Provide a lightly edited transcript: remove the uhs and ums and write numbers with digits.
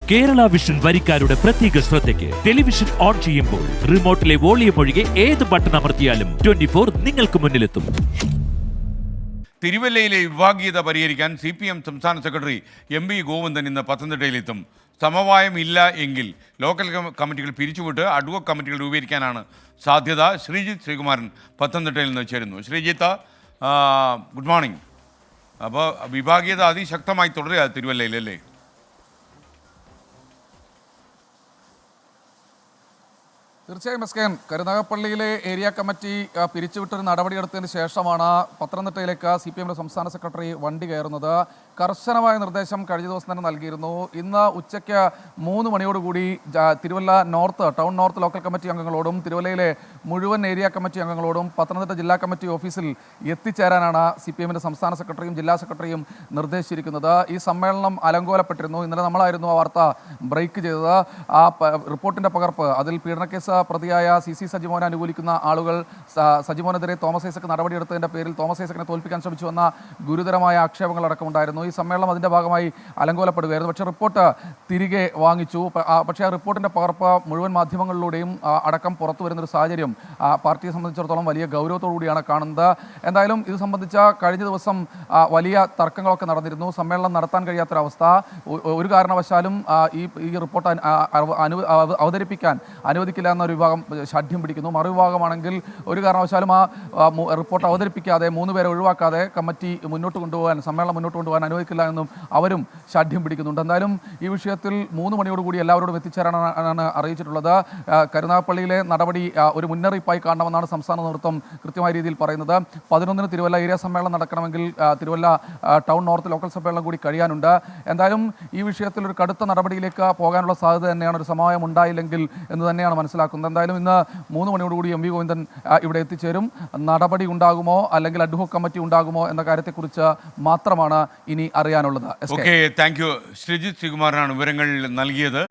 Kerala vision വരിക്കാരുടെ പ്രത്യേക ശ്രദ്ധയ്ക്ക് television on ചെയ്യുമ്പോൾ റിമോട്ടിലെ വോളിയം ഒഴികെ ഏത് ബട്ടൺ അമർത്തിയാലും 24 നിങ്ങൾക്ക് മുന്നിലെത്തും. തിരുവല്ലയിലെ വിഭാഗീയത പരിഹരിക്കാൻ CPM സംസ്ഥാന സെക്രട്ടറി MV ഗോവിന്ദൻ ഇന്ന് പത്തനംതിട്ടയിലെത്തും. സമവായം ഇല്ല എങ്കിൽ ലോക്കൽ കമ്മിറ്റികൾ പിരിച്ചുവിട്ട് അഡ്വോക്ക് കമ്മിറ്റികൾ രൂപീകരിക്കാനാണ് സാധ്യത. ശ്രീജിത്ത് ശ്രീകുമാരൻ പത്തനംതിട്ടയിൽ നിന്ന് ചേരുന്നു. Sreejith, good morning. അപ്പോൾ വിഭാഗീയത അതിശക്തമായി തുടരുക തിരുവല്ലയിലല്ലേ? തീർച്ചയായും എസ്കേൻ, കരുനാഗപ്പള്ളിയിലെ ഏരിയ കമ്മിറ്റി പിരിച്ചുവിട്ടൊരു നടപടിയെടുത്തതിന് ശേഷമാണ് പത്തനംതിട്ടയിലേക്ക് CPM സംസ്ഥാന സെക്രട്ടറി വണ്ടി കയറുന്നത്. കർശനമായ നിർദ്ദേശം കഴിഞ്ഞ ദിവസം തന്നെ നൽകിയിരുന്നു. ഇന്ന് ഉച്ചയ്ക്ക് 3 മണിയോടുകൂടി Thiruvalla town north local committee അംഗങ്ങളോടും തിരുവല്ലയിലെ മുഴുവൻ ഏരിയ കമ്മിറ്റി അംഗങ്ങളോടും പത്തനംതിട്ട ജില്ലാ കമ്മിറ്റി ഓഫീസിൽ എത്തിച്ചേരാനാണ് CPM സംസ്ഥാന സെക്രട്ടറിയും ജില്ലാ സെക്രട്ടറിയും നിർദ്ദേശിച്ചിരിക്കുന്നത്. ഈ സമ്മേളനം അലങ്കോലപ്പെട്ടിരുന്നു. ഇന്നലെ നമ്മളായിരുന്നു ആ വാർത്ത ബ്രേക്ക് ചെയ്തത്. ആ റിപ്പോർട്ടിൻ്റെ പകർപ്പ്, അതിൽ പീഡനക്കേസ് പ്രതിയായ CC സജിമോനെ അനുകൂലിക്കുന്ന ആളുകൾ സജിമോനെതിരെ തോമസ് ഐസക് നടപടിയെടുത്തതിൻ്റെ പേരിൽ തോമസ് ഐസക്കിനെ തോൽപ്പിക്കാൻ ശ്രമിച്ചുവെന്ന ഗുരുതരമായ ആക്ഷേപങ്ങളടക്കമുണ്ടായിരുന്നു. ഈ സമ്മേളനം അതിൻ്റെ ഭാഗമായി അലങ്കോലപ്പെടുകയായിരുന്നു. പക്ഷേ റിപ്പോർട്ട് തിരികെ വാങ്ങിച്ചു. പക്ഷേ ആ റിപ്പോർട്ടിൻ്റെ പകർപ്പ് മുഴുവൻ മാധ്യമങ്ങളിലൂടെയും അടക്കം പുറത്തു വരുന്നൊരു സാഹചര്യം പാർട്ടിയെ സംബന്ധിച്ചിടത്തോളം വലിയ ഗൗരവത്തോടുകൂടിയാണ് കാണുന്നത്. എന്തായാലും ഇത് സംബന്ധിച്ച കഴിഞ്ഞ ദിവസം വലിയ തർക്കങ്ങളൊക്കെ നടന്നിരുന്നു. സമ്മേളനം നടത്താൻ കഴിയാത്തൊരവസ്ഥ. ഒരു കാരണവശാലും ഈ റിപ്പോർട്ട് അവതരിപ്പിക്കാൻ അനുവദിക്കില്ല എന്നൊരു വിഭാഗം ശാഠ്യം പിടിക്കുന്നു. മറുവിഭാഗമാണെങ്കിൽ ഒരു കാരണവശാലും ആ റിപ്പോർട്ട് അവതരിപ്പിക്കാതെ 3 പേരെ ഒഴിവാക്കാതെ കമ്മിറ്റി സമ്മേളനം മുന്നോട്ട് കൊണ്ടുപോകാൻ അനുവദിക്കില്ല എന്നും അവരും ശാഠ്യം പിടിക്കുന്നുണ്ട്. എന്തായാലും ഈ വിഷയത്തിൽ 3 മണിയോടുകൂടി എല്ലാവരോടും എത്തിച്ചേരാനാണ് അറിയിച്ചിട്ടുള്ളത്. കരുനാഗപ്പള്ളിയിലെ നടപടി ഒരു മുന്നറിയിപ്പായി കാണണമെന്നാണ് സംസ്ഥാന നേതൃത്വം കൃത്യമായ രീതിയിൽ പറയുന്നത്. 11-ന് തിരുവല്ല ഏരിയ സമ്മേളനം നടക്കണമെങ്കിൽ തിരുവല്ല ടൗൺ നോർത്ത് ലോക്കൽ സമ്മേളനം കൂടി കഴിയാനുണ്ട്. എന്തായാലും ഈ വിഷയത്തിൽ ഒരു കടുത്ത നടപടിയിലേക്ക് പോകാനുള്ള സാധ്യത തന്നെയാണ്, ഒരു സമവായം ഉണ്ടായില്ലെങ്കിൽ എന്ന് തന്നെയാണ് മനസ്സിലാക്കുന്നത്. എന്തായാലും ഇന്ന് 3 മണിയോടുകൂടി MV ഗോവിന്ദൻ ഇവിടെ എത്തിച്ചേരും. നടപടി ഉണ്ടാകുമോ അല്ലെങ്കിൽ അഡ്വോക്ക് കമ്മിറ്റി ഉണ്ടാകുമോ എന്ന കാര്യത്തെക്കുറിച്ച് മാത്രമാണ് ഇനി അറിയാനുള്ളത്. Okay, thank you. ശ്രീജിത്ത് ശ്രീകുമാരനാണ് വിവരങ്ങൾ നൽകിയത്.